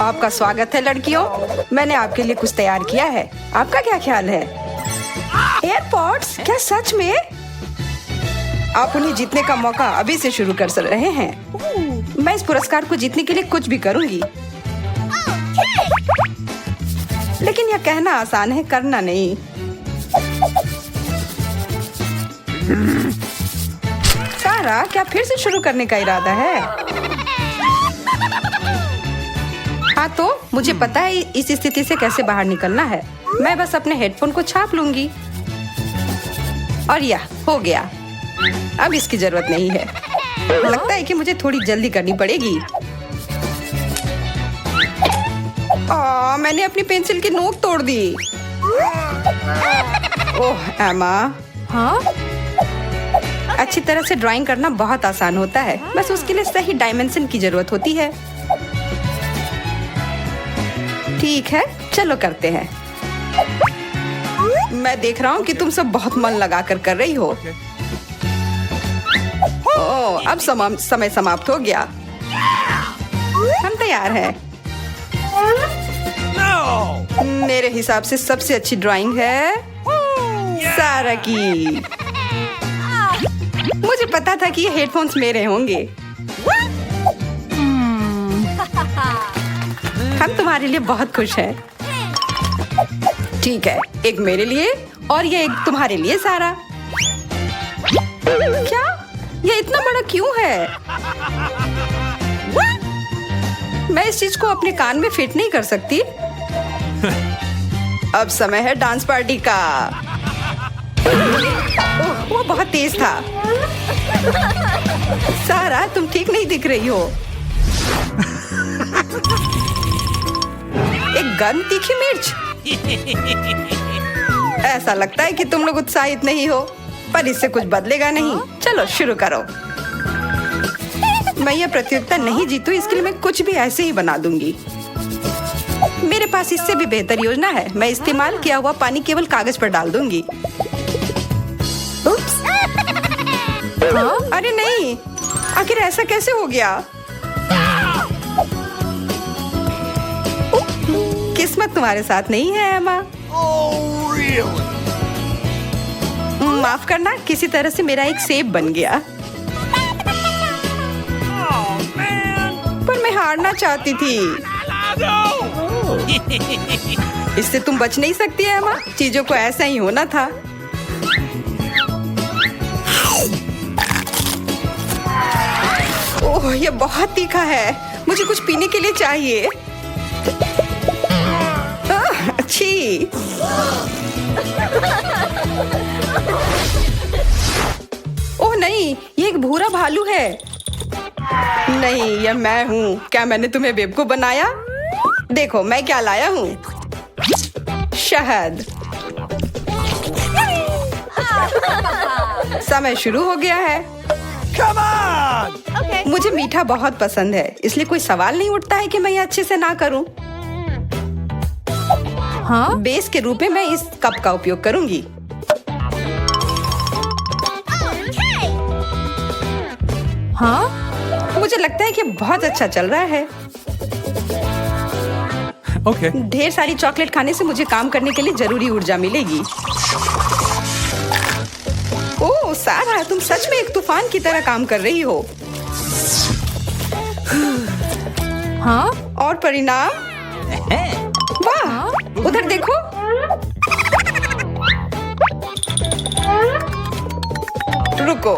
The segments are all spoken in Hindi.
आपका स्वागत है लड़कियों। मैंने आपके लिए कुछ तैयार किया है। आपका क्या ख्याल है? एयरपॉड्स? क्या सच में? आप उन्हें जीतने का मौका अभी से शुरू कर रहे हैं। मैं इस पुरस्कार को जीतने के लिए कुछ भी करूंगी। लेकिन यह कहना आसान है, करना नहीं। सारा, क्या फिर से शुरू करने का इरादा है? हाँ तो मुझे पता है इस स्थिति से कैसे बाहर निकलना है। मैं बस अपने हेडफोन को छाप लूंगी और यह हो गया। अब इसकी जरूरत नहीं है। लगता है कि मुझे थोड़ी जल्दी करनी पड़ेगी। मैंने अपनी पेंसिल की नोक तोड़ दी। ओह एमा। हाँ? अच्छी तरह से ड्राइंग करना बहुत आसान होता है, बस उसके लिए सही डायमेंशन की जरूरत होती है। ठीक है, चलो करते हैं। मैं देख रहा हूँ कि तुम सब बहुत मन लगाकर कर रही हो। ओह, अब समय समाप्त हो गया। हम तैयार हैं। मेरे हिसाब से सबसे अच्छी ड्राइंग है सारा की। मुझे पता था कि ये हेडफोन्स मेरे होंगे। हम तुम्हारे लिए बहुत खुश हैं। ठीक है, एक मेरे लिए और ये एक तुम्हारे लिए सारा। क्या? ये इतना बड़ा क्यों है? मैं इस चीज को अपने कान में फिट नहीं कर सकती। अब समय है डांस पार्टी का। ओह, वो बहुत तेज था। सारा, तुम ठीक नहीं दिख रही हो। एक गर्म तीखी मिर्च। ऐसा लगता है कि तुम लोग उत्साहित नहीं हो, पर इससे कुछ बदलेगा नहीं। चलो शुरू करो। मैं यह प्रतियोगिता नहीं जीतू, इसके लिए मैं कुछ भी ऐसे ही बना दूंगी। मेरे पास इससे भी बेहतर योजना है। मैं इस्तेमाल किया हुआ पानी केवल कागज पर डाल दूंगी। उप्स। हाँ? अरे नहीं, आखिर ऐसा कैसे हो गया? किस्मत तुम्हारे साथ नहीं है एमा। माफ करना, किसी तरह से मेरा एक सेब बन गया। पर मैं हारना चाहती थी। इससे तुम बच नहीं सकती है एमा। चीजों को ऐसा ही होना था। ओह, ये बहुत तीखा है। मुझे कुछ पीने के लिए चाहिए। अच्छी। ओह नहीं, ये एक भूरा भालू है। नहीं, यह मैं हूँ। क्या मैंने तुम्हें बेवकूफ बनाया? देखो मैं क्या लाया हूँ। शहद। समय शुरू हो गया है। Okay. मुझे मीठा बहुत पसंद है, इसलिए कोई सवाल नहीं उठता है कि मैं ये अच्छे से ना करूं। हाँ? बेस के रूप में मैं इस कप का उपयोग करूंगी। हाँ? मुझे लगता है कि बहुत अच्छा चल रहा है। Okay. ढेर सारी चॉकलेट खाने से मुझे काम करने के लिए जरूरी ऊर्जा मिलेगी। ओह सारा, तुम सच में एक तूफान की तरह काम कर रही हो। हाँ? और परिणाम? वाह, उधर देखो। रुको,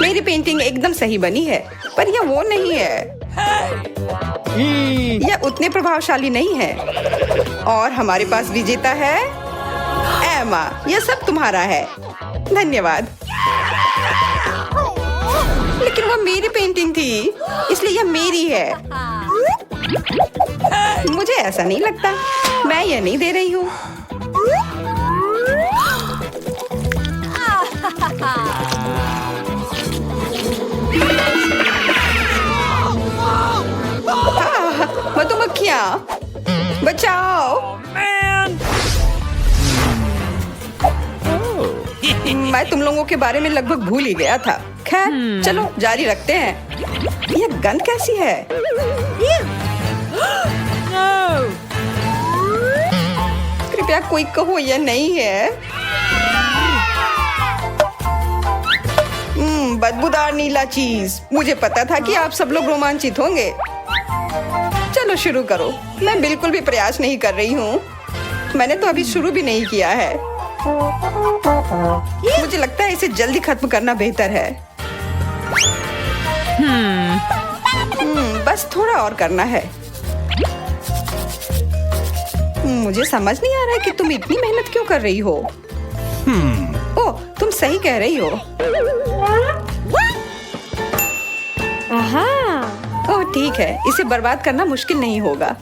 मेरी पेंटिंग एकदम सही बनी है, पर यह वो नहीं है। यह उतने प्रभावशाली नहीं है। और हमारे पास विजेता है एमा। यह सब तुम्हारा है। धन्यवाद। लेकिन वो मेरी पेंटिंग थी, इसलिए यह मेरी है। मुझे ऐसा नहीं लगता। मैं यह नहीं दे रही हूँ। मधुमक्खियाँ, बचाओ। मैं तुम लोगों के बारे में लगभग भूल ही गया था। खैर, चलो जारी रखते हैं। ये गंध कैसी है? कृपया कोई कहो यह नहीं है। बदबूदार नीला चीज। मुझे पता था कि आप सब लोग रोमांचित होंगे। चलो शुरू करो। मैं बिल्कुल भी प्रयास नहीं कर रही हूँ। मैंने तो अभी शुरू भी नहीं किया है। मुझे लगता है इसे जल्दी खत्म करना बेहतर है। बस थोड़ा और करना है। मुझे समझ नहीं आ रहा है कि तुम इतनी मेहनत क्यों कर रही हो। ओह, तुम सही कह रही हो। ओह ठीक है, इसे बर्बाद करना मुश्किल नहीं होगा।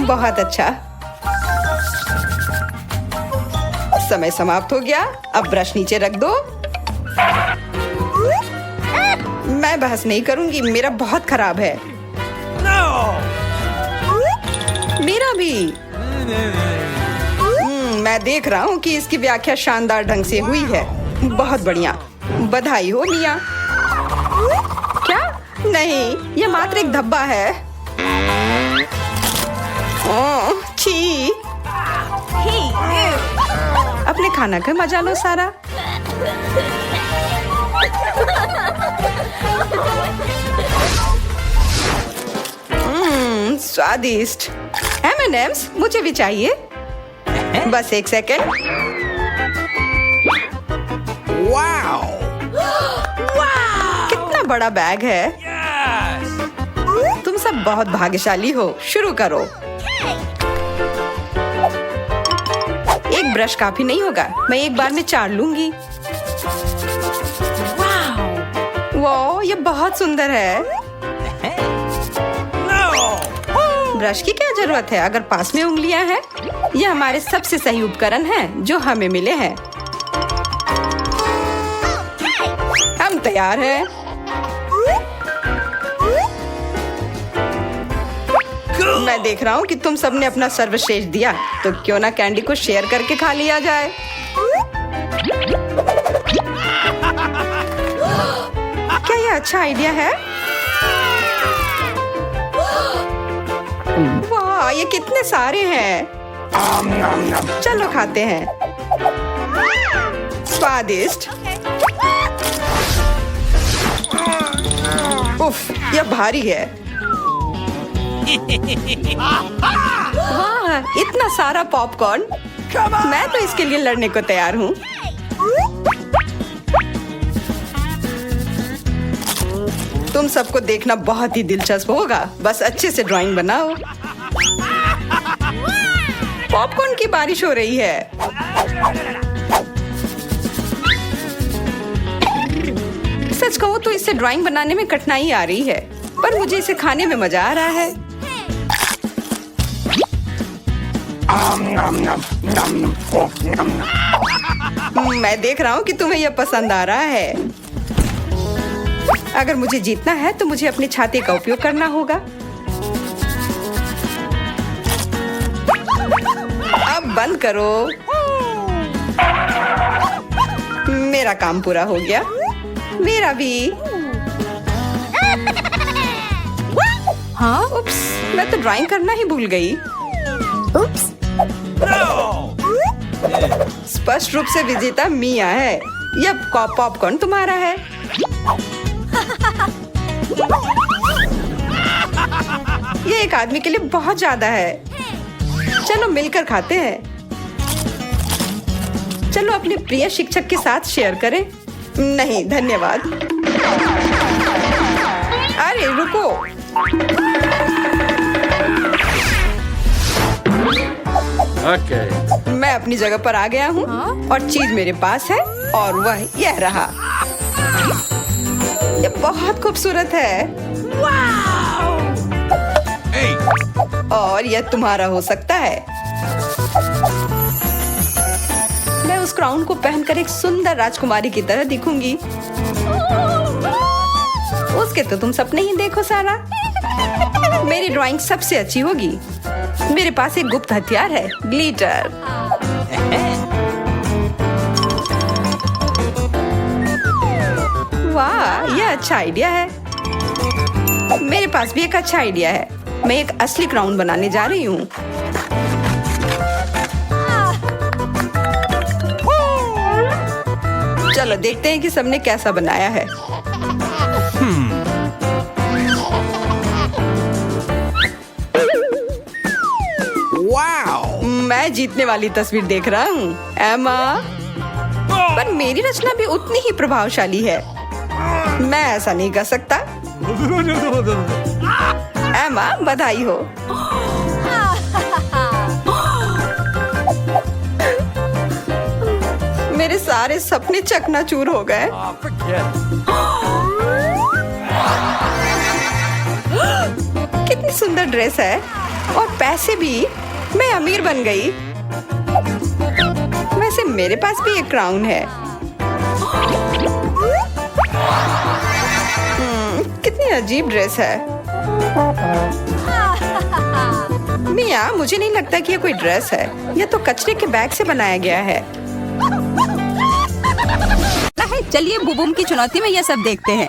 बहुत अच्छा। समय समाप्त हो गया। अब ब्रश नीचे रख दो। मैं बहस नहीं करूंगी। मेरा बहुत खराब है। मेरा भी। मैं देख रहा हूँ कि इसकी व्याख्या शानदार ढंग से हुई है। बहुत बढ़िया। बधाई हो मिया। क्या? नहीं, यह मात्र एक धब्बा है। ओह, छी। अपने खाना का मजा लो सारा। स्वादिष्ट। M&M's मुझे भी चाहिए। बस एक सेकेंड। कितना बड़ा बैग है। तुम सब बहुत भाग्यशाली हो। शुरू करो। एक ब्रश काफी नहीं होगा। मैं एक बार में 4 लूंगी। वाह, ये बहुत सुंदर है। ब्रश की क्या जरूरत है अगर पास में उंगलियां हैं। ये हमारे सबसे सही उपकरण हैं जो हमें मिले हैं। हम तैयार हैं। मैं देख रहा हूँ कि तुम सबने अपना सर्वश्रेष्ठ दिया, तो क्यों ना कैंडी को शेयर करके खा लिया जाए। क्या ये अच्छा आइडिया है? वाह, ये कितने सारे हैं। चलो खाते हैं। स्वादिष्ट। उफ, यह भारी है। वाह, इतना सारा पॉपकॉर्न। मैं तो इसके लिए लड़ने को तैयार हूँ। तुम सबको देखना बहुत ही दिलचस्प होगा। बस अच्छे से ड्राइंग बनाओ। पॉपकॉर्न की बारिश हो रही है। सच कहूँ तो इससे ड्राइंग बनाने में कठिनाई आ रही है, पर मुझे इसे खाने में मजा आ रहा है। मैं देख रहा हूँ कि तुम्हें यह पसंद आ रहा है। अगर मुझे जीतना है तो मुझे अपनी छाती का उपयोग करना होगा। अब बंद करो। मेरा काम पूरा हो गया। मेरा भी। हाँ? उप्स, मैं तो ड्राइंग करना ही भूल गई। उप्स। स्पष्ट रूप से विजेता मिया है। यह पॉपकॉर्न तुम्हारा है। ये एक आदमी के लिए बहुत ज्यादा है। चलो मिलकर खाते हैं। चलो अपने प्रिय शिक्षक के साथ शेयर करें। नहीं धन्यवाद। अरे रुको। मैं अपनी जगह पर आ गया हूँ। और चीज मेरे पास है और वह यह रहा। ये बहुत खूबसूरत है। और यह तुम्हारा हो सकता है। मैं उस क्राउन को पहनकर एक सुंदर राजकुमारी की तरह दिखूंगी। उसके तो तुम सपने ही देखो सारा। मेरी ड्राइंग सबसे अच्छी होगी। मेरे पास एक गुप्त हथियार है, ग्लिटर। वाह, ये अच्छा आइडिया है। मेरे पास भी एक अच्छा आइडिया है। मैं एक असली क्राउन बनाने जा रही हूँ। चलो देखते हैं कि सबने कैसा बनाया है। मैं जीतने वाली तस्वीर देख रहा हूँ, एमा। पर मेरी रचना भी उतनी ही प्रभावशाली है। मैं ऐसा नहीं कर सकता। एमा, बधाई हो। मेरे सारे सपने चकनाचूर हो गए। कितनी सुंदर ड्रेस है और पैसे भी। मैं अमीर बन गई। वैसे मेरे पास भी एक क्राउन है। कितनी अजीब ड्रेस है। मिया, मुझे नहीं लगता कि ये कोई ड्रेस है। यह तो कचरे के बैग से बनाया गया है। चलिए बुबुम की चुनौती में यह सब देखते हैं।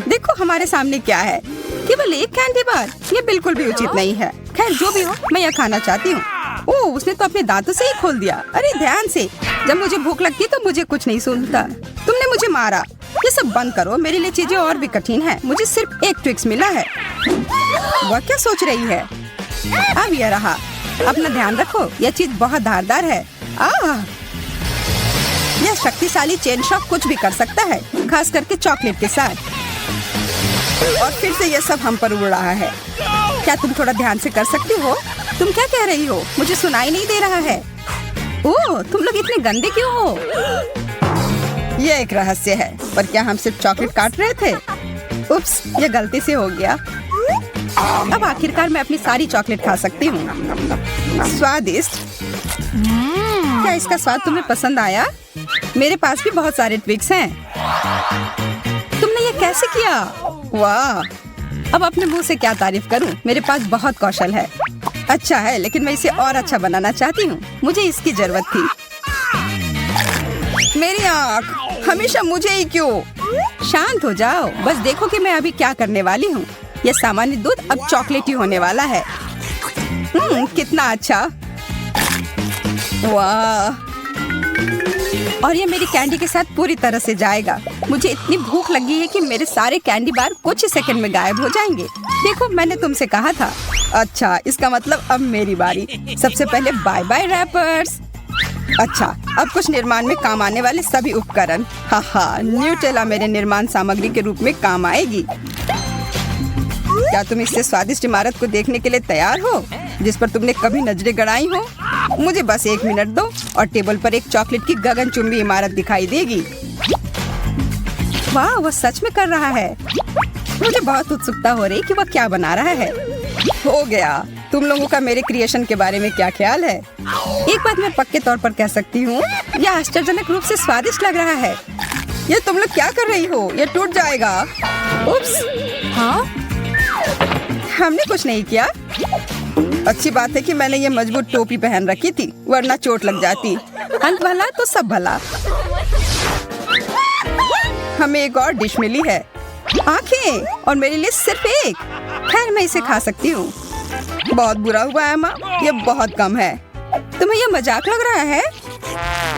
देखो हमारे सामने क्या है। केवल एक कैंडी बार। ये बिल्कुल भी उचित नहीं है। खैर जो भी हो, मैं यह खाना चाहती हूँ। ओह, उसने तो अपने दांतों से ही खोल दिया। अरे ध्यान से। जब मुझे भूख लगती है तो मुझे कुछ नहीं सुनता। तुमने मुझे मारा। ये सब बंद करो। मेरे लिए चीजें और भी कठिन है। मुझे सिर्फ एक ट्रिक्स मिला है। वह क्या सोच रही है? अब यह रहा। अपना ध्यान रखो। यह चीज बहुत धारदार है। यह शक्तिशाली चेन शॉक कुछ भी कर सकता है, खास करके चॉकलेट के साथ। और फिर से यह सब हम पर उड़ रहा है। क्या तुम थोड़ा ध्यान से कर सकती हो? तुम क्या कह रही हो? मुझे सुनाई नहीं दे रहा है। ओह, तुम लोग इतने गंदे क्यों हो? यह एक रहस्य है। पर क्या हम सिर्फ चॉकलेट काट रहे थे? उप्स, यह गलती से हो गया। अब आखिरकार मैं अपनी सारी चॉकलेट खा सकती हूँ। स्वादिष्ट। क्या इसका स्वाद तुम्हें पसंद आया? मेरे पास भी बहुत सारे ट्रिक्स हैं। तुमने ये कैसे किया? वाह! अब अपने मुंह से क्या तारीफ करूं? मेरे पास बहुत कौशल है। अच्छा है, लेकिन मैं इसे और अच्छा बनाना चाहती हूँ। मुझे इसकी जरूरत थी। मेरी आँख, हमेशा मुझे ही क्यों? शांत हो जाओ। बस देखो कि मैं अभी क्या करने वाली हूँ। यह सामान्य दूध अब चॉकलेटी होने वाला है। कितना अच्छा। वाह! और ये मेरी कैंडी के साथ पूरी तरह से जाएगा। मुझे इतनी भूख लगी है कि मेरे सारे कैंडी बार कुछ ही सेकंड में गायब हो जाएंगे। देखो, मैंने तुमसे कहा था। अच्छा, इसका मतलब अब मेरी बारी। सबसे पहले बाय बाय रैपर्स। अच्छा, अब कुछ निर्माण में काम आने वाले सभी उपकरण। न्यूटेला मेरे निर्माण सामग्री के रूप में काम आएगी। क्या तुम इससे स्वादिष्ट इमारत को देखने के लिए तैयार हो, जिस पर तुमने कभी नजरें गड़ाई हो? मुझे बस 1 मिनट दो और टेबल पर एक चॉकलेट की गगनचुंबी इमारत दिखाई देगी। वाह, वो सच में कर रहा है। मुझे बहुत उत्सुकता हो रही कि वह क्या बना रहा है। हो गया। तुम लोगों का मेरे क्रिएशन के बारे में क्या ख्याल है? एक बात मैं पक्के तौर पर कह सकती हूँ, यह आश्चर्यजनक रूप से स्वादिष्ट लग रहा है। ये तुम लोग क्या कर रही हो? ये टूट जाएगा। उप्स। हाँ? हमने कुछ नहीं किया। अच्छी बात है कि मैंने ये मजबूत टोपी पहन रखी थी, वरना चोट लग जाती। अंत भला तो सब भला। हमें एक और डिश मिली है। आंखें, और मेरे लिए सिर्फ एक। खैर, मैं इसे खा सकती हूँ। बहुत बुरा हुआ एमा, ये बहुत कम है। तुम्हें ये मजाक लग रहा है?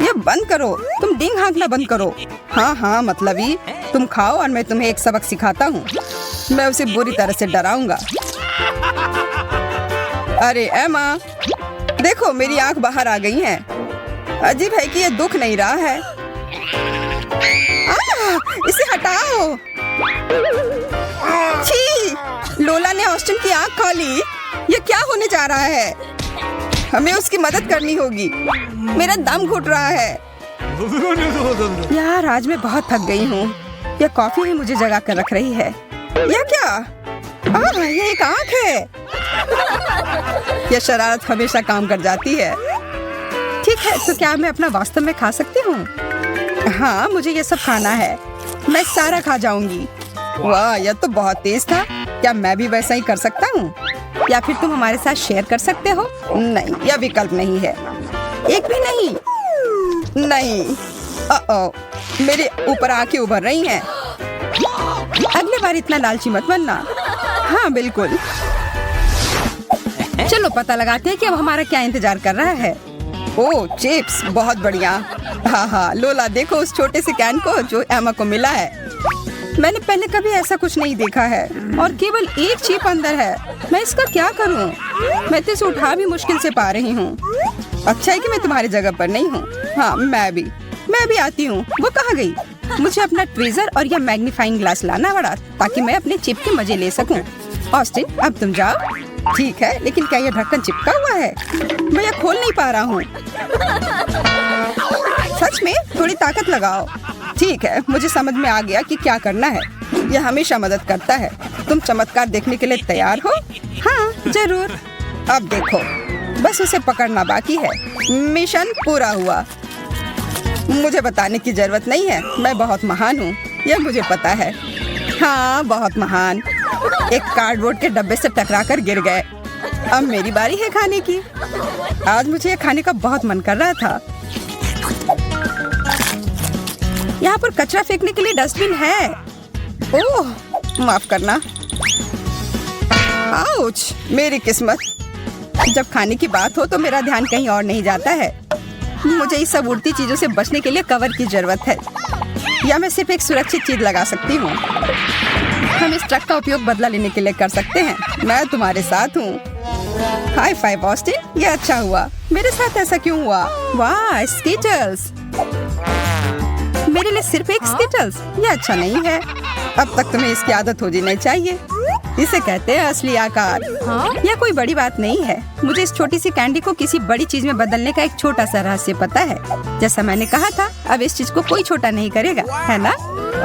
ये बंद करो। तुम डिंग हाँकना बंद करो। हाँ, मतलब ही। तुम खाओ और मैं तुम्हें एक सबक सिखाता हूँ। मैं उसे बुरी तरह से डराऊंगा। अरे एमा, देखो मेरी आंख बाहर आ गई है। अजीब है कि ये दुख नहीं रहा है। इसे हटाओ। छी, लोला ने ऑस्टिन की आंख खा ली। ये क्या होने जा रहा है? हमें उसकी मदद करनी होगी। मेरा दम घुट रहा है। यार, आज मैं बहुत थक गई हूँ। यह कॉफी ही मुझे जगा कर रख रही है। यह क्या? ये एक आंख है। यह शरारत हमेशा काम कर जाती है। ठीक है, तो क्या मैं अपना वास्तव में खा सकती हूँ? हाँ, मुझे ये सब खाना है। मैं सारा खा जाऊंगी। वाह, यह तो बहुत तेज था। क्या मैं भी वैसा ही कर सकता हूँ? या फिर तुम हमारे साथ शेयर कर सकते हो? नहीं, यह विकल्प नहीं है। एक भी नहीं। नहीं। मेरे ऊपर आके उभर रही हैं। अगली बार इतना लालची मत बनना। हाँ बिल्कुल। चलो पता लगाते हैं कि अब हमारा क्या इंतजार कर रहा है। ओह चिप्स, बहुत बढ़िया। हाँ, लोला देखो उस छोटे से कैन को जो एमा को मिला है। मैंने पहले कभी ऐसा कुछ नहीं देखा है और केवल एक चिप अंदर है। मैं इसका क्या करूं? मैं तो इसे उठा भी मुश्किल से पा रही हूँ। अच्छा है कि मैं तुम्हारी जगह पर नहीं हूँ। हाँ मैं भी आती हूँ। वो कहाँ गई? मुझे अपना ट्वीजर और यह मैग्नीफाइंग ग्लास लाना पड़ा ताकि मैं अपने चिप के मजे ले सकूं। ऑस्टिन अब तुम जाओ। ठीक है, लेकिन क्या यह ढक्कन चिपका हुआ है? मैं यह खोल नहीं पा रहा हूँ। सच में थोड़ी ताकत लगाओ। ठीक है, मुझे समझ में आ गया कि क्या करना है। यह हमेशा मदद करता है। तुम चमत्कार देखने के लिए तैयार हो? हाँ जरूर। अब देखो, बस उसे पकड़ना बाकी है। मिशन पूरा हुआ। मुझे बताने की जरूरत नहीं है, मैं बहुत महान हूँ, यह मुझे पता है। हाँ बहुत महान। एक कार्डबोर्ड के डब्बे से टकराकर गिर गए। अब मेरी बारी है खाने की। आज मुझे यह खाने का बहुत मन कर रहा था। यहाँ पर कचरा फेंकने के लिए डस्टबिन है। ओह माफ करना। आउच, मेरी किस्मत। जब खाने की बात हो तो मेरा ध्यान कहीं और नहीं जाता है। मुझे इस सब उड़ती चीजों से बचने के लिए कवर की जरूरत है, या मैं सिर्फ एक सुरक्षित चीज लगा सकती हूँ। हम इस ट्रक का उपयोग बदला लेने के लिए कर सकते हैं। मैं तुम्हारे साथ हूँ। हाई फाइव ऑस्टिन, ये अच्छा हुआ। मेरे साथ ऐसा क्यों हुआ? वाह स्कीटल्स। मेरे लिए सिर्फ एक स्कीटल्स, ये अच्छा नहीं है। अब तक तुम्हें इसकी आदत हो जानी चाहिए। इसे कहते हैं असली आकार। यह कोई बड़ी बात नहीं है। मुझे इस छोटी सी कैंडी को किसी बड़ी चीज में बदलने का एक छोटा सा रहस्य पता है। जैसा मैंने कहा था, अब इस चीज को कोई छोटा नहीं करेगा, है ना?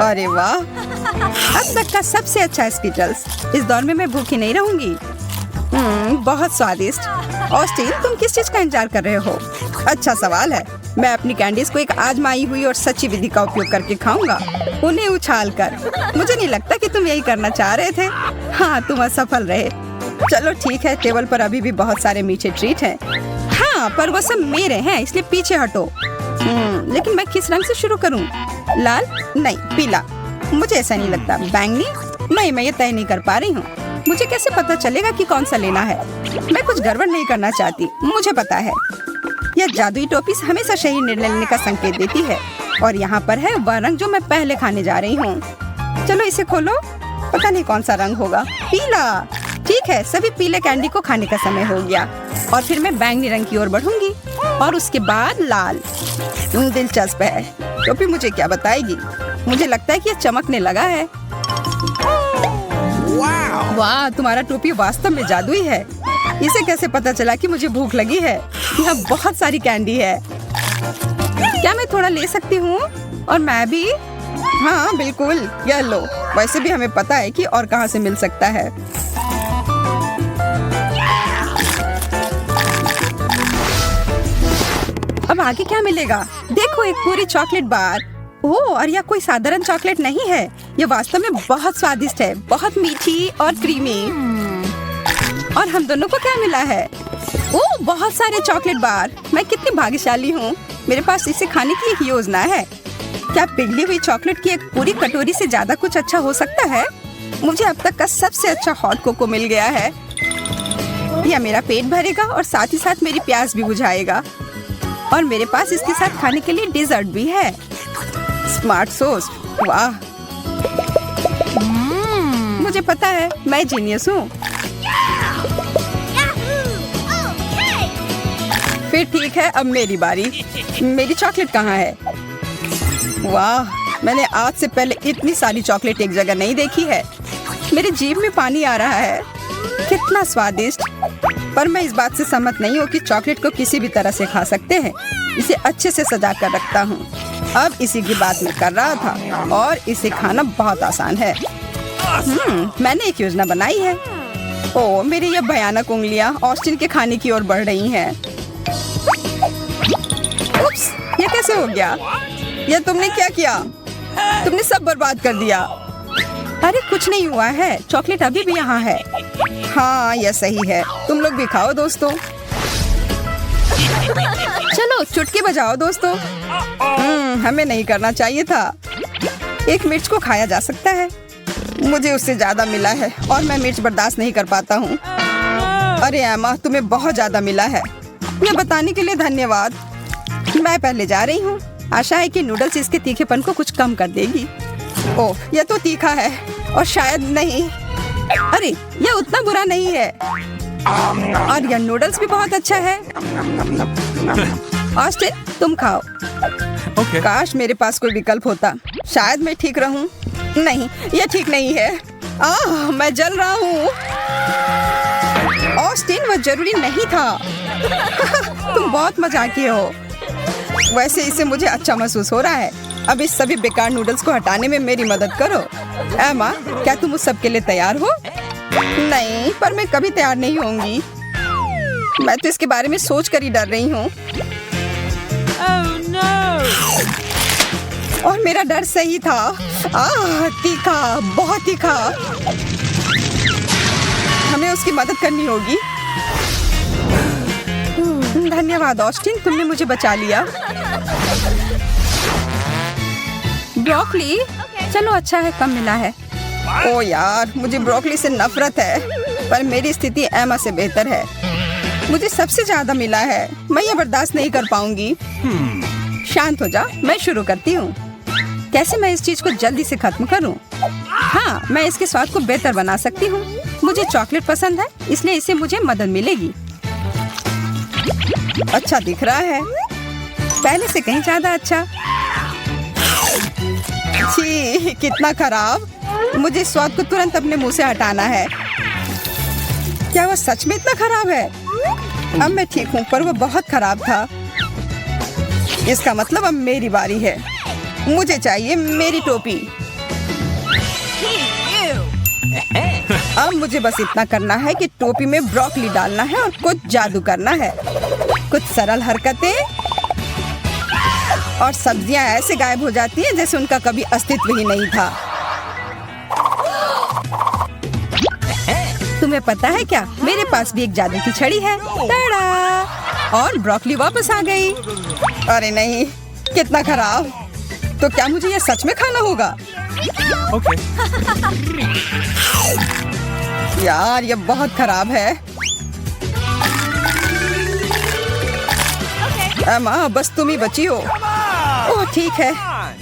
अरे वाह, अब तक का सबसे अच्छा स्कीटल्स। इस दौर में मैं भूखी नहीं रहूंगी। बहुत स्वादिष्ट। ऑस्टिन, तुम किस चीज का इंतजार कर रहे हो? अच्छा सवाल है। मैं अपनी कैंडीज को एक आजमाई हुई और सच्ची विधि का उपयोग करके खाऊंगा, उन्हें उछाल कर। मुझे नहीं लगता कि तुम यही करना चाह रहे थे। हाँ, तुम असफल रहे। चलो ठीक है, टेबल पर अभी भी बहुत सारे मीठे ट्रीट हैं। हाँ, पर वो सब मेरे हैं, इसलिए पीछे हटो। लेकिन मैं किस रंग से शुरू करूँ? लाल? नहीं, पीला। मुझे ऐसा नहीं लगता। बैंगनी? नहीं, मैं ये तय नहीं कर पा रही हूँ। मुझे कैसे पता चलेगा कि कौन सा लेना है? मैं कुछ गड़बड़ नहीं करना चाहती, मुझे पता है। यह जादुई टोपी हमेशा सही निर्णय लेने का संकेत देती है। और यहाँ पर है वह रंग जो मैं पहले खाने जा रही हूँ। चलो इसे खोलो। पता नहीं कौन सा रंग होगा। पीला। ठीक है, सभी पीले कैंडी को खाने का समय हो गया। और फिर मैं बैंगनी रंग की ओर बढ़ूंगी और उसके बाद लाल। दिलचस्प है। टोपी मुझे क्या बताएगी? मुझे लगता है कि यह चमकने लगा है। वाह, तुम्हारा टोपी वास्तव में जादुई है। इसे कैसे पता चला कि मुझे भूख लगी है? यहाँ बहुत सारी कैंडी है। क्या मैं थोड़ा ले सकती हूँ? और मैं भी? हाँ बिल्कुल, यह लो। वैसे भी हमें पता है कि और कहाँ से मिल सकता है। अब आगे क्या मिलेगा? देखो, एक पूरी चॉकलेट बार। ओह, और यह कोई साधारण चॉकलेट नहीं है। यह वास्तव में बहुत स्वादिष्ट है, बहुत मीठी और क्रीमी। और हम दोनों को क्या मिला है? ओह, बहुत सारे चॉकलेट बार। मैं कितनी भाग्यशाली हूँ। मेरे पास इसे खाने की एक योजना है। क्या पिघली हुई चॉकलेट की एक पूरी कटोरी से ज्यादा कुछ अच्छा हो सकता है? मुझे अब तक का सबसे अच्छा हॉट कोको मिल गया है। यह मेरा पेट भरेगा और साथ ही साथ मेरी प्यास भी बुझाएगा। और मेरे पास इसके साथ खाने के लिए डिजर्ट भी है। Smart sauce. वाह, मुझे पता है, मैं जीनियस हूँ। फिर ठीक है, अब मेरी बारी। मेरी चॉकलेट कहाँ है? वाह, मैंने आज से पहले इतनी सारी चॉकलेट एक जगह नहीं देखी है। मेरी जीभ में पानी आ रहा है। कितना स्वादिष्ट। पर मैं इस बात से सहमत नहीं हूँ कि चॉकलेट को किसी भी तरह से खा सकते हैं। इसे अच्छे से सजा कर रखता हूँ। अब इसी की बात मैं कर रहा था और इसे खाना बहुत आसान है। मैंने एक योजना बनाई है। ओह, मेरी यह भयानक उंगलियां ऑस्टिन के खाने की ओर बढ़ रही हैं। उप्स, ये कैसे हो गया? यह तुमने क्या किया? तुमने सब बर्बाद कर दिया। अरे कुछ नहीं हुआ है, चॉकलेट अभी भी यहाँ है। हाँ, यह सही है। तुम लोग भी खाओ दोस्तों। चलो चुटकी बजाओ दोस्तों। हमें नहीं करना चाहिए था। एक मिर्च को खाया जा सकता है। मुझे उससे ज्यादा मिला है और मैं मिर्च बर्दाश्त नहीं कर पाता हूँ। अरे एमा, तुम्हें बहुत ज्यादा मिला है। ये बताने के लिए धन्यवाद। मैं पहले जा रही हूँ। आशा है कि नूडल्स इसके तीखेपन को कुछ कम कर देगी। ओह, यह तो तीखा है और शायद नहीं। अरे, यह उतना बुरा नहीं है और यह नूडल्स भी बहुत अच्छा है। ऑस्टिन, तुम खाओ। Okay. काश मेरे पास कोई विकल्प होता। शायद मैं ठीक रहूं। नहीं, यह ठीक नहीं है। मैं जल रहा हूँ। ऑस्टिन, वह जरूरी नहीं था। तुम बहुत मजाकी हो। वैसे इससे मुझे अच्छा महसूस हो रहा है। अब इस सभी बेकार नूडल्स को हटाने में मेरी मदद करो। एमा, क्या तुम उस सब के लिए तैयार हो? नहीं, पर मैं कभी तैयार नहीं होंगी। मैं तो इसके बारे में सोच कर ही डर रही हूँ। और मेरा डर सही था। तीखा, बहुत तीखा। हमें उसकी मदद करनी होगी। धन्यवाद ऑस्टिन, तुमने मुझे बचा लिया। ब्रोकली, चलो अच्छा है, कम मिला है। ओ यार, मुझे ब्रोकली से नफरत है, पर मेरी स्थिति एमा से बेहतर है। मुझे सबसे ज्यादा मिला है। मैं ये बर्दाश्त नहीं कर पाऊंगी। शांत हो जा, मैं शुरू करती हूँ। कैसे मैं इस चीज को जल्दी से खत्म करूँ? हाँ, मैं इसके स्वाद को बेहतर बना सकती हूँ। मुझे चॉकलेट पसंद है, इसलिए इससे मुझे मदद मिलेगी। अच्छा दिख रहा है, पहले से कहीं ज्यादा अच्छा। छी, कितना खराब। मुझे इस स्वाद को तुरंत अपने मुंह से हटाना है। क्या वह सच में इतना खराब है? अब मैं ठीक हूँ, पर वह बहुत खराब था। इसका मतलब अब मेरी बारी है। मुझे चाहिए मेरी टोपी। अब मुझे बस इतना करना है कि टोपी में ब्रोकली डालना है और कुछ जादू करना है। कुछ सरल हरकतें और सब्जियां ऐसे गायब हो जाती हैं जैसे उनका कभी अस्तित्व ही नहीं था। तुम्हें पता है क्या, मेरे पास भी एक जादू की छड़ी है। टाड़ा! और ब्रोकली वापस आ गई। अरे नहीं, कितना खराब। तो क्या मुझे यह सच में खाना होगा? Okay. यार, यह बहुत खराब है। एमा, बस तुम ही बची हो। ओह ठीक है,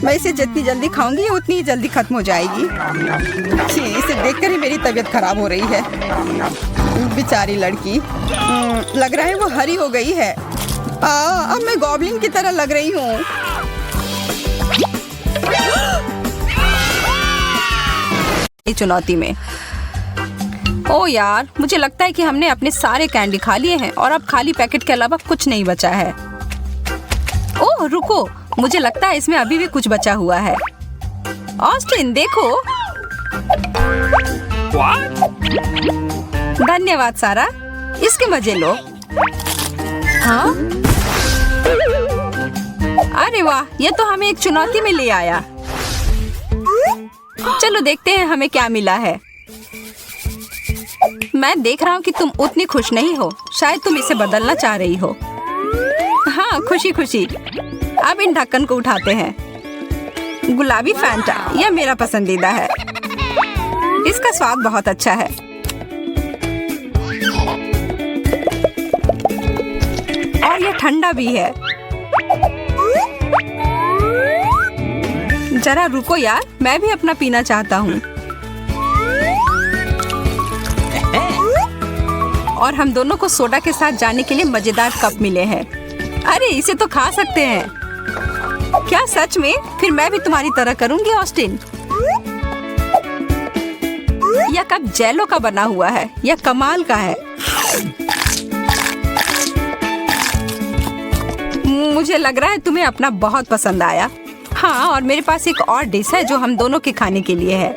मैं इसे जितनी जल्दी खाऊंगी उतनी ही जल्दी खत्म हो जाएगी। छी, इसे देखकर ही मेरी तबीयत खराब हो रही है। बेचारी लड़की। लग रहा है वो हरी हो गई है। अब मैं गॉब्लिन की तरह लग रही हूँ। चुनौती में। ओ यार, मुझे लगता है कि हमने अपने सारे कैंडी खा लिए हैं और अब खाली पैकेट के अलावा कुछ नहीं बचा है। ओह रुको, मुझे लगता है इसमें अभी भी कुछ बचा हुआ है। ऑस्टिन देखो। धन्यवाद सारा, इसके मजे लो। हाँ, अरे वाह, ये तो हमें एक चुनौती में ले आया। चलो देखते हैं हमें क्या मिला है। मैं देख रहा हूँ कि तुम उतनी खुश नहीं हो। शायद तुम इसे बदलना चाह रही हो। हाँ, खुशी खुशी। अब इन ढक्कन को उठाते हैं। गुलाबी फैंटा, यह मेरा पसंदीदा है। इसका स्वाद बहुत अच्छा है। और यह ठंडा भी है। जरा रुको यार, मैं भी अपना पीना चाहता हूँ। और हम दोनों को सोडा के साथ जाने के लिए मजेदार कप मिले हैं। अरे इसे तो खा सकते हैं। क्या सच में? फिर मैं भी तुम्हारी तरह करूंगी ऑस्टिन। यह कप जेलो का बना हुआ है। यह कमाल का है। मुझे लग रहा है तुम्हें अपना बहुत पसंद आया। हाँ, और मेरे पास एक और डिश है जो हम दोनों के खाने के लिए है।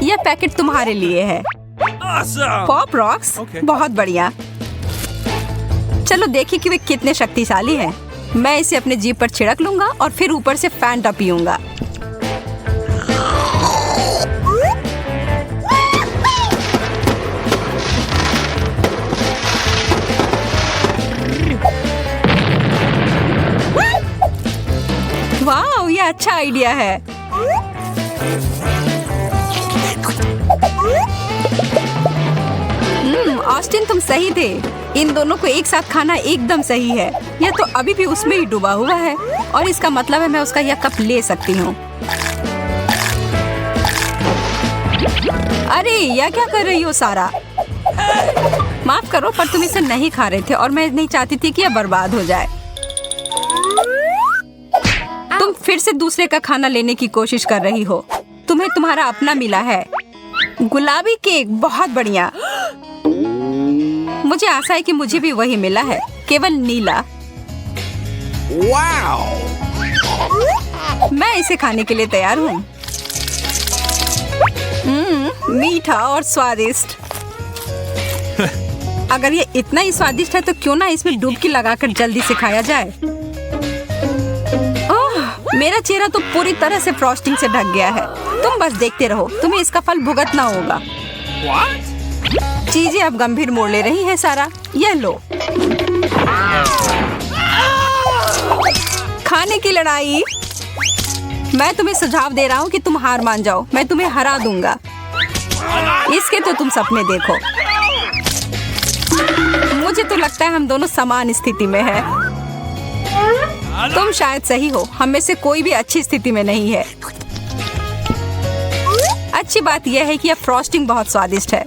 यह पैकेट तुम्हारे लिए है। Awesome. Pop rocks. Okay. बहुत बढ़िया। चलो देखिए कि वे कितने शक्तिशाली हैं। मैं इसे अपने जीभ पर छिड़क लूंगा और फिर ऊपर से फैंटा पीऊंगा। अच्छा आइडिया है। ऑस्टिन, तुम सही थे। इन दोनों को एक साथ खाना एकदम सही है। यह तो अभी भी उसमें ही डूबा हुआ है और इसका मतलब है मैं उसका यह कप ले सकती हूँ। अरे यह क्या कर रही हो सारा? माफ करो, पर तुम इसे नहीं खा रहे थे और मैं नहीं चाहती थी कि यह बर्बाद हो जाए। तुम फिर से दूसरे का खाना लेने की कोशिश कर रही हो। तुम्हें तुम्हारा अपना मिला है, गुलाबी केक, बहुत बढ़िया। मुझे आशा है कि मुझे भी वही मिला है, केवल नीला। मैं इसे खाने के लिए तैयार हूँ। मीठा और स्वादिष्ट। अगर ये इतना ही स्वादिष्ट है तो क्यों ना इसमें डुबकी लगाकर जल्दी से खाया जाए। ओह, मेरा चेहरा तो पूरी तरह से फ्रॉस्टिंग से ढक गया है। तुम बस देखते रहो, तुम्हें इसका फल भुगतना होगा। चीजें अब गंभीर मोड़ ले रही हैं सारा। यह लो, खाने की लड़ाई। मैं तुम्हें सुझाव दे रहा हूँ कि तुम हार मान जाओ। मैं तुम्हें हरा दूंगा। इसके तो तुम सपने देखो। मुझे तो लगता है हम दोनों समान स्थिति में हैं। तुम शायद सही हो, हम में से कोई भी अच्छी स्थिति में नहीं है। अच्छी बात यह है कि यह फ्रॉस्टिंग बहुत स्वादिष्ट है।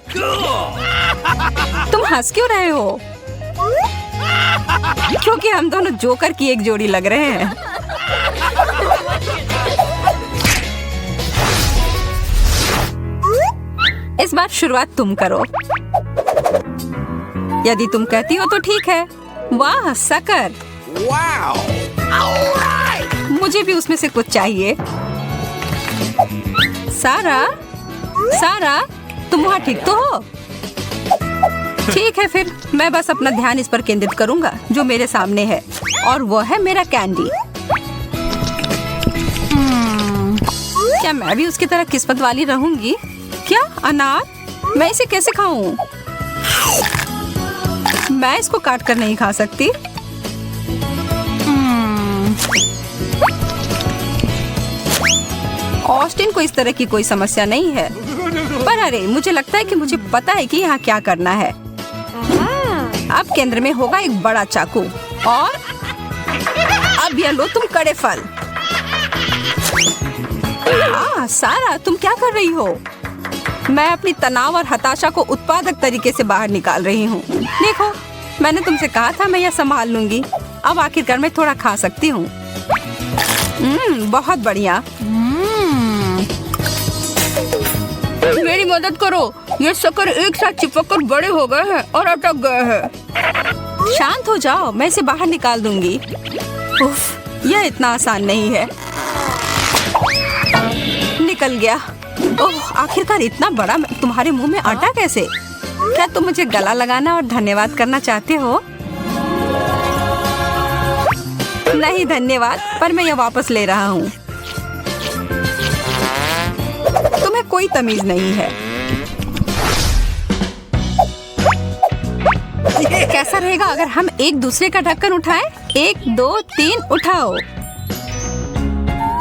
तुम हंस क्यों रहे हो? क्योंकि हम दोनों जोकर की एक जोड़ी लग रहे हैं। इस बार शुरुआत तुम करो। यदि तुम कहती हो तो ठीक है। वाह सकर, मुझे भी उसमें से कुछ चाहिए। सारा, सारा, तुम वहाँ ठीक तो हो? ठीक है, फिर मैं बस अपना ध्यान इस पर केंद्रित करूंगा जो मेरे सामने है, और वो है मेरा कैंडी। क्या मैं भी उसकी तरह किस्मत वाली रहूंगी? क्या अनार? मैं इसे कैसे खाऊं? मैं इसको काट कर नहीं खा सकती। ऑस्टिन को इस तरह की कोई समस्या नहीं है, पर अरे मुझे लगता है कि मुझे पता है कि यहाँ क्या करना है। अब केंद्र में होगा एक बड़ा चाकू, और अब यह लो तुम कड़े फल। सारा, तुम क्या कर रही हो? मैं अपनी तनाव और हताशा को उत्पादक तरीके से बाहर निकाल रही हूँ। देखो, मैंने तुमसे कहा था मैं यह संभाल लूंगी। अब आखिरकार मैं थोड़ा खा सकती हूँ। बहुत बढ़िया। मेरी मदद करो, ये शक्कर एक साथ चिपक कर बड़े हो गए हैं और अटक गए हैं। शांत हो जाओ, मैं इसे बाहर निकाल दूंगी। उफ, यह इतना आसान नहीं है। निकल गया। ओह, आखिरकार इतना बड़ा। तुम्हारे मुंह में आटा कैसे? क्या तुम मुझे गला लगाना और धन्यवाद करना चाहते हो? नहीं धन्यवाद, पर मैं यह वापस ले रहा हूँ। तुम्हें कोई तमीज नहीं है। कैसा रहेगा अगर हम एक दूसरे का ढक्कन उठाएं? 1, 2, 3, उठाओ।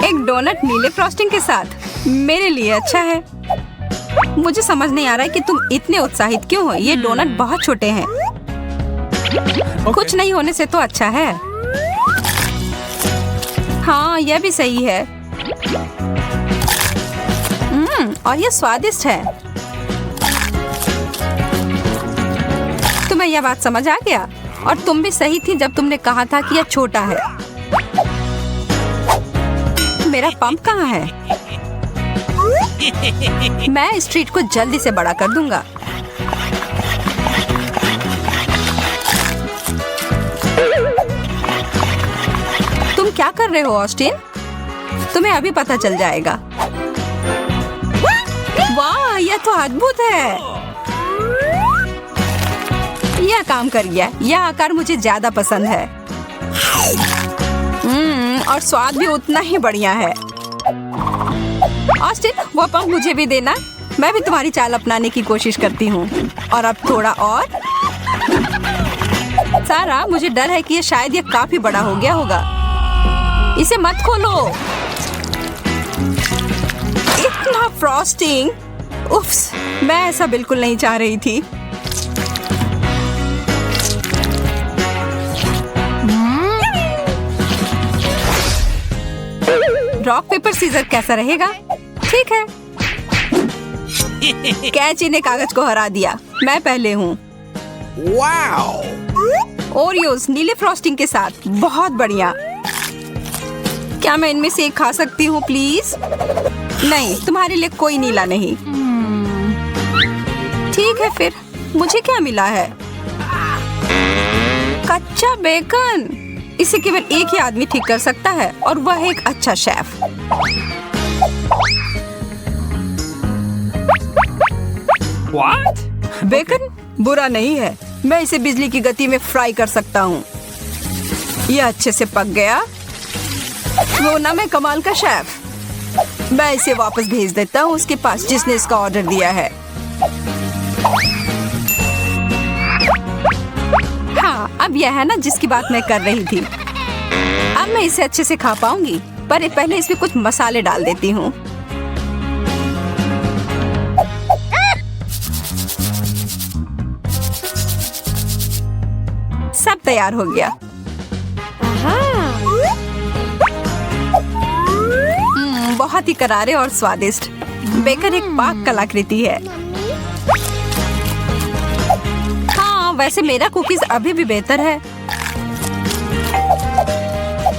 एक डोनट नीले फ्रॉस्टिंग के साथ मेरे लिए अच्छा है। मुझे समझ नहीं आ रहा है कि तुम इतने उत्साहित क्यों हो। ये डोनट बहुत छोटे हैं। कुछ नहीं होने से तो अच्छा है। हाँ, यह भी सही है। और यह स्वादिष्ट है। तुम्हें यह बात समझ आ गया? और तुम भी सही थी जब तुमने कहा था कि यह छोटा है। मेरा पंप कहाँ है? मैं इस ट्रीट को जल्दी से बड़ा कर दूंगा। तुम क्या कर रहे हो ऑस्टिन? तुम्हें अभी पता चल जाएगा। वाह, यह तो अद्भुत है। यह काम कर गया। यह आकार मुझे ज्यादा पसंद है। और स्वाद भी उतना ही बढ़िया है। ऑस्टिन, वो पंप मुझे भी देना। मैं भी तुम्हारी चाल अपनाने की कोशिश करती हूँ। और अब थोड़ा और। सारा, मुझे डर है कि ये शायद ये काफी बड़ा हो गया होगा। इसे मत खोलो। फ्रॉस्टिंग। उफ्स, मैं ऐसा बिल्कुल नहीं चाह रही थी। रॉक पेपर सीजर कैसा रहेगा? ठीक है। कैची ने कागज को हरा दिया। मैं पहले हूँ। ओरियोस नीले फ्रॉस्टिंग के साथ, बहुत बढ़िया। क्या मैं इनमें से एक खा सकती हूँ प्लीज? नहीं, तुम्हारे लिए कोई नीला नहीं। ठीक है फिर, मुझे क्या मिला है? कच्चा बेकन। इसे केवल एक ही आदमी ठीक कर सकता है और वह है एक अच्छा शेफ। What? बेकन बुरा नहीं है। मैं इसे बिजली की गति में फ्राई कर सकता हूँ। यह अच्छे से पक गया। वो ना, मैं कमाल का शेफ। मैं इसे वापस भेज देता हूँ उसके पास जिसने इसका ऑर्डर दिया है। हाँ, अब यह है ना जिसकी बात मैं कर रही थी। अब मैं इसे अच्छे से खा पाऊंगी, पर पहले इसमें कुछ मसाले डाल देती हूँ। सब तैयार हो गया। बहुत ही करारे और स्वादिष्ट। बेकन एक पाक कलाकृति है। हाँ, वैसे मेरा कुकीज अभी भी बेहतर है।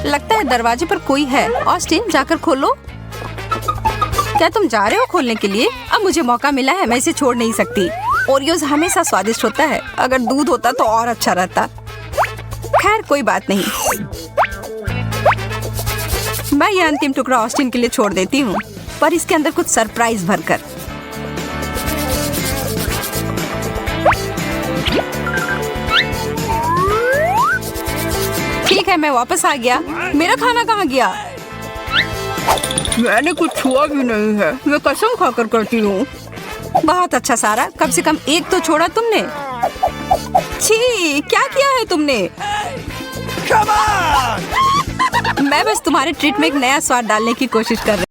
लगता है दरवाजे पर कोई है। ऑस्टिन, जाकर खोलो। क्या तुम जा रहे हो खोलने के लिए? अब मुझे मौका मिला है, मैं इसे छोड़ नहीं सकती। ओरियोज हमेशा स्वादिष्ट होता है। अगर दूध होता तो और अच्छा रहता। खैर, कोई बात नहीं। मैं ये अंतिम टुकड़ा ऑस्टिन के लिए छोड़ देती हूँ, पर इसके अंदर कुछ सरप्राइज भरकर। ठीक है, मैं वापस आ गया। मेरा खाना कहाँ गया? मैंने कुछ छुआ भी नहीं है। मैं कसम खाकर करती हूँ। बहुत अच्छा सारा, कम से कम एक तो छोड़ा तुमने। छी, क्या किया है तुमने? Come on! मैं बस तुम्हारे ट्रीट में एक नया स्वाद डालने की कोशिश कर रही हूँ।